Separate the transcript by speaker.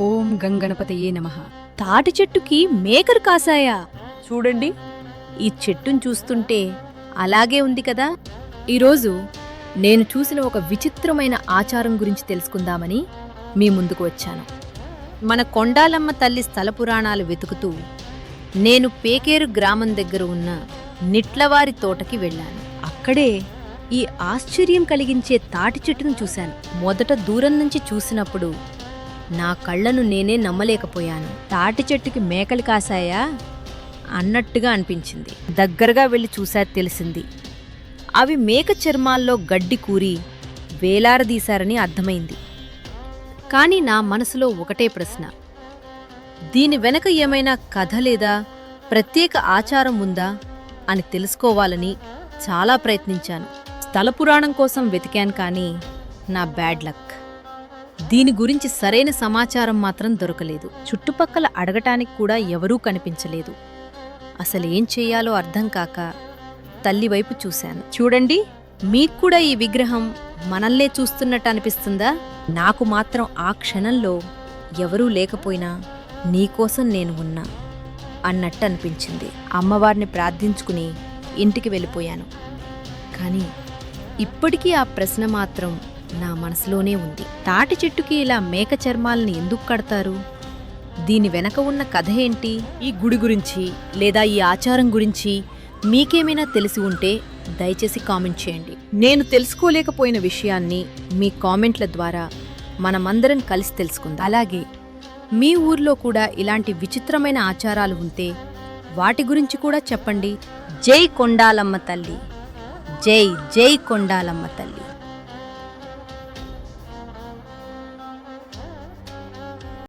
Speaker 1: ఓం గంగణపతయే నమః.
Speaker 2: తాటి చెట్టుకి మేకలు కాసాయా?
Speaker 1: చూడండి,
Speaker 2: ఈ చెట్టును చూస్తుంటే అలాగే ఉంది కదా.
Speaker 1: ఈరోజు నేను చూసిన ఒక విచిత్రమైన ఆచారం గురించి తెలుసుకుందామని మీ ముందుకు వచ్చాను.
Speaker 2: మన కొండాలమ్మ తల్లి స్థల పురాణాలు వెతుకుతూ నేను పేకేరు గ్రామం దగ్గర ఉన్న నిట్లవారి తోటకి వెళ్ళాను. అక్కడే ఈ ఆశ్చర్యం కలిగించే తాటి చెట్టును చూశాను. మొదట దూరం నుంచి చూసినప్పుడు నా కళ్ళను నేనే నమ్మలేకపోయాను. తాటి చెట్టుకి మేకలు కాసాయా అన్నట్టుగా అనిపించింది. దగ్గరగా వెళ్ళి చూసా తెలిసింది. అవి మేక చర్మాల్లో గడ్డి కూరి వేలారదీశారని అర్థమైంది. కాని నా మనసులో ఒకటే ప్రశ్న, దీని వెనక ఏమైనా కథ లేదా ప్రత్యేక ఆచారం ఉందా అని తెలుసుకోవాలని చాలా ప్రయత్నించాను. స్థల పురాణం కోసం వెతికాను, కానీ నా బ్యాడ్ లక్. దీని గురించి సరైన సమాచారం మాత్రం దొరకలేదు. చుట్టుపక్కల అడగటానికి కూడా ఎవరూ కనిపించలేదు. అసలేం చెయ్యాలో అర్థం కాక తల్లివైపు చూశాను. చూడండి, మీక్కూడా ఈ విగ్రహం మనల్నే చూస్తున్నట్టు అనిపిస్తుందా? నాకు మాత్రం ఆ క్షణంలో ఎవరూ లేకపోయినా నీకోసం నేను ఉన్నా అన్నట్టు అనిపించింది. అమ్మవారిని ప్రార్థించుకుని ఇంటికి వెళ్ళిపోయాను. కానీ ఇప్పటికీ ఆ ప్రశ్న మాత్రం నా మనసులోనే ఉంది. తాటి చెట్టుకి ఇలా మేక చర్మాలని ఎందుకు కడతారు? దీని వెనక ఉన్న కథ ఏంటి? ఈ గుడి గురించి లేదా ఈ ఆచారం గురించి మీకేమైనా తెలిసి ఉంటే దయచేసి కామెంట్ చేయండి. నేను తెలుసుకోలేకపోయిన విషయాన్ని మీ కామెంట్ల ద్వారా మనమందరం కలిసి తెలుసుకుందాం. అలాగే మీ ఊర్లో కూడా ఇలాంటి విచిత్రమైన ఆచారాలు ఉంటే వాటి గురించి కూడా చెప్పండి. జై కొండాలమ్మ తల్లి, జై జై కొండాలమ్మ తల్లి.